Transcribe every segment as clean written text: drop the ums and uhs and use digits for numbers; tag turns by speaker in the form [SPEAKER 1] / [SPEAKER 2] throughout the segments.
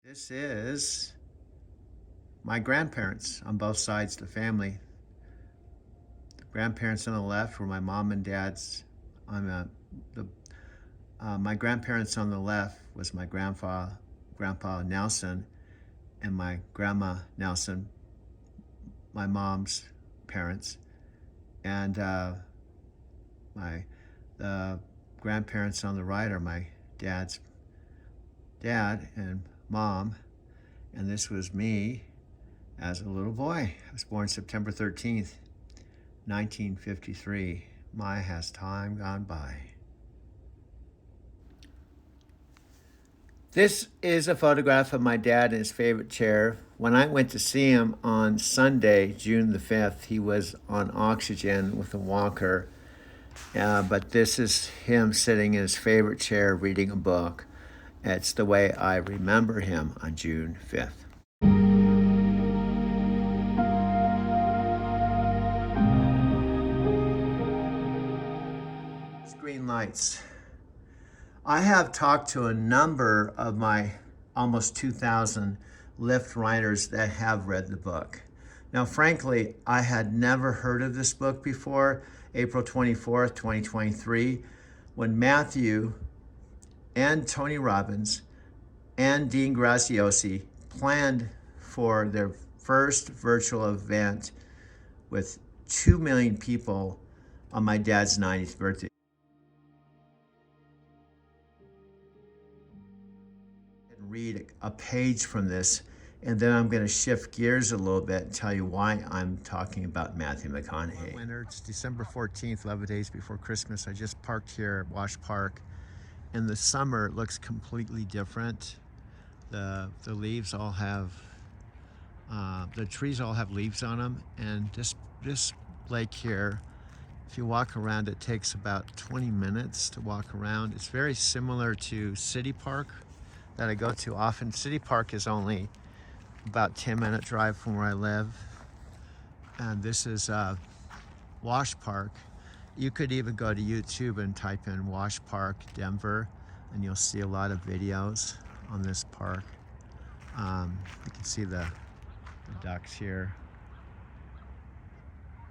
[SPEAKER 1] This is my grandparents on both sides of the family. The grandparents on the left were my mom and dad's. The My grandparents on the left was my Grandpa Nelson, and my Grandma Nelson, my mom's parents, and my the grandparents on the right are my dad's dad and mom, and this was me as a little boy. I was born September 13th, 1953. My, has time gone by. This is a photograph of my dad in his favorite chair. When I went to see him on Sunday, June the 5th, he was on oxygen with a walker. But this is him sitting in his favorite chair reading a book. It's the way I remember him on June 5th. Green lights. I have talked to a number of my almost 2,000 Lyft riders that have read the book. Now, frankly, I had never heard of this book before April 24th, 2023, when Matthew and Tony Robbins and Dean Graziosi planned for their first virtual event with 2 million people on my dad's 90th birthday. Read a page from this, and then I'm going to shift gears a little bit and tell you why I'm talking about Matthew McConaughey. Winter, it's December 14th, 11 days before Christmas. I just parked here at Wash Park. In the summer, it looks completely different. The leaves all have, the trees all have leaves on them, and this lake here, if you walk around, it takes about 20 minutes to walk around. It's very similar to City Park that I go to often. City Park is only about 10-minute drive from where I live. And this is Wash Park. You could even go to YouTube and type in Wash Park, Denver, and you'll see a lot of videos on this park. You can see the ducks here.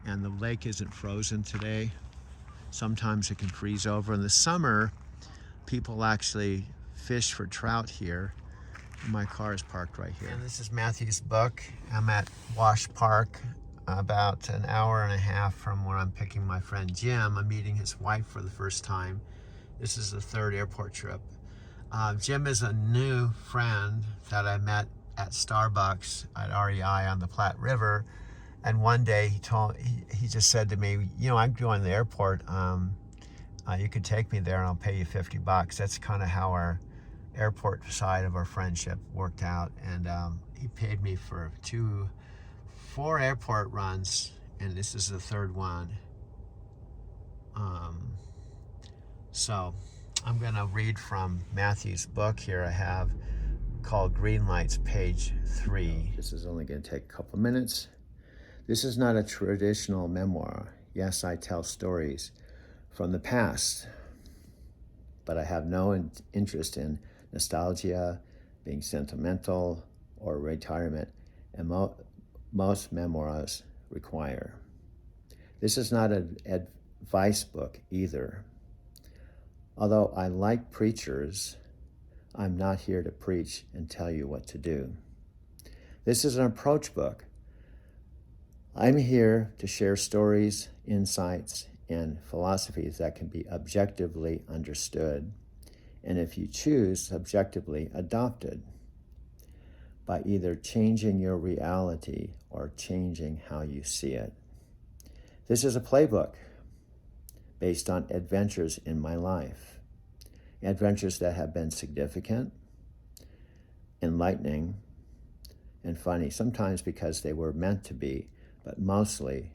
[SPEAKER 1] And the lake isn't frozen today. Sometimes it can freeze over. In the summer, people actually fish for trout here. My car is parked right here. And this is Matthew's book. I'm at Wash Park, about an hour and a half from where I'm picking my friend Jim. I'm meeting his wife for the first time. This is the third airport trip. Jim is a new friend that I met at Starbucks at REI on the Platte River. And one day he just said to me, you know, I'm going to the airport. You could take me there and I'll pay you $50. That's kind of how our airport side of our friendship worked out. And he paid me for 4 airport runs, and this is the third one. So I'm gonna read from Matthew's book here I have called Green Lights, page 3. This is only gonna take a couple minutes. This is not a traditional memoir. Yes, I tell stories from the past, but I have no interest in nostalgia, being sentimental, or retirement, and most memoirs require. This is not an advice book either. Although I like preachers, I'm not here to preach and tell you what to do. This is an approach book. I'm here to share stories, insights, and philosophies that can be objectively understood, and if you choose, subjectively adopted, by either changing your reality or changing how you see it. This is a playbook based on adventures in my life, adventures that have been significant, enlightening, and funny, sometimes because they were meant to be, but mostly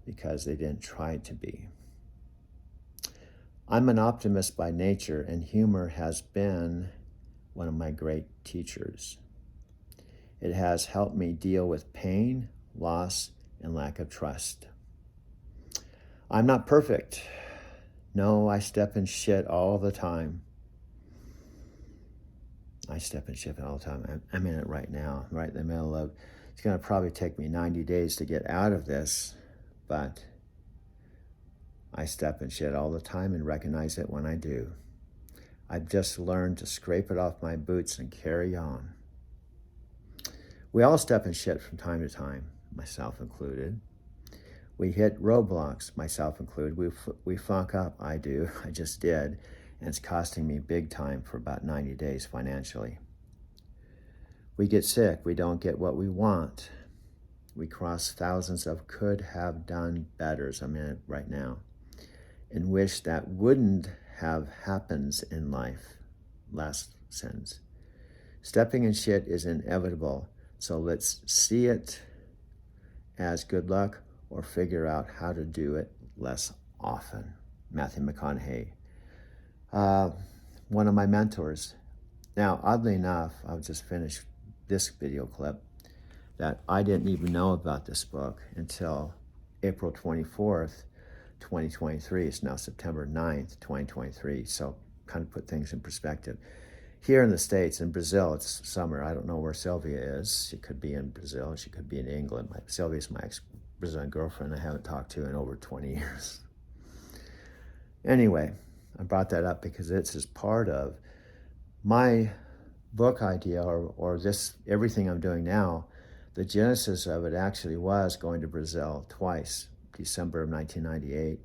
[SPEAKER 1] because they didn't try to be. I'm an optimist by nature, and humor has been one of my great teachers. It has helped me deal with pain, loss, and lack of trust. I'm not perfect. No, I step in shit all the time. I step and shift all the time. I'm in it right now, right in the middle of, it's going to probably take me 90 days to get out of this, but I step and shit all the time and recognize it when I do. I've just learned to scrape it off my boots and carry on. We all step and shit from time to time, myself included. We hit roadblocks, myself included. We fuck up, I do, I just did, and it's costing me big time for about 90 days financially. We get sick, we don't get what we want. We cross thousands of could have done betters, I'm in it right now, and wish that wouldn't have happens in life. Last sentence. Stepping in shit is inevitable, so let's see it as good luck or figure out how to do it less often. Matthew McConaughey. One of my mentors. Now, oddly enough, I'll just finish this video clip, that I didn't even know about this book until April 24th, 2023. It's now September 9th, 2023. So kind of put things in perspective. Here in the States, in Brazil, it's summer. I don't know where Sylvia is. She could be in Brazil. She could be in England. Sylvia's my ex-Brazilian girlfriend I haven't talked to in over 20 years. Anyway, I brought that up because it's as part of my book idea, or this, everything I'm doing now. The genesis of it actually was going to Brazil twice, December of 1998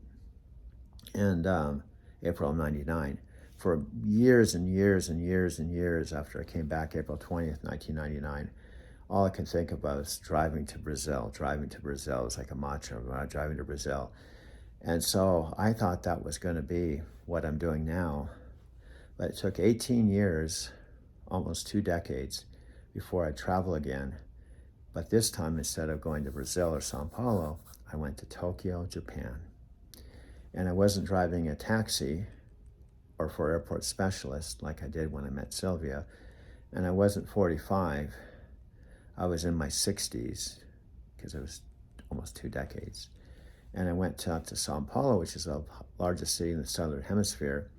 [SPEAKER 1] and April of 99. For years and years and years and years after I came back, April 20th, 1999, all I can think about is driving to Brazil. Driving to Brazil is like a mantra, driving to Brazil. And so I thought that was going to be what I'm doing now. But it took 18 years, almost 2 decades, before I travel again. But this time, instead of going to Brazil or Sao Paulo, I went to Tokyo, Japan. And I wasn't driving a taxi or for airport specialist like I did when I met Sylvia. And I wasn't 45. I was in my 60s, because it was almost 2 decades. And I went to Sao Paulo, which is the largest city in the Southern Hemisphere.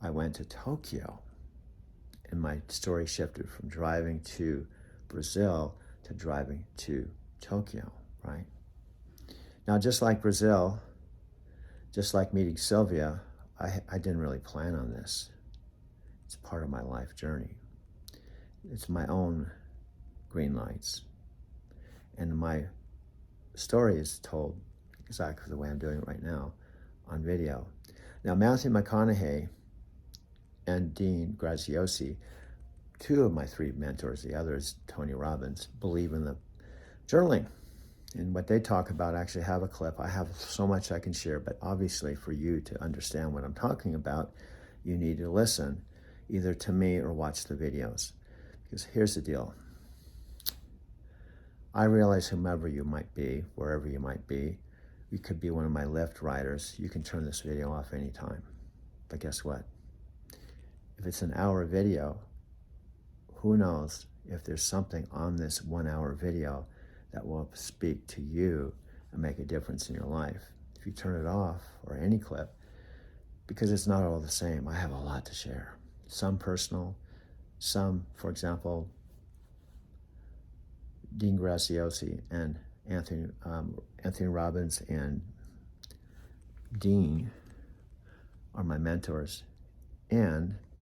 [SPEAKER 1] I went to Tokyo. And my story shifted from driving to Brazil to driving to Tokyo, right? Now, just like Brazil, just like meeting Sylvia, I didn't really plan on this. It's part of my life journey. It's my own green lights. And my story is told exactly the way I'm doing it right now on video. Now, Matthew McConaughey and Dean Graziosi, 2 of my 3 mentors, the other is Tony Robbins, believe in the journaling. And what they talk about, I actually have a clip. I have so much I can share, but obviously for you to understand what I'm talking about, you need to listen either to me or watch the videos. Because here's the deal. I realize whomever you might be, wherever you might be, you could be one of my Lyft riders. You can turn this video off anytime. But guess what? If it's an hour video, who knows if there's something on this 1-hour video that will speak to you and make a difference in your life. If you turn it off, or any clip, because it's not all the same. I have a lot to share. Some personal, some, for example, Dean Graziosi and Anthony Robbins and Dean are my mentors. And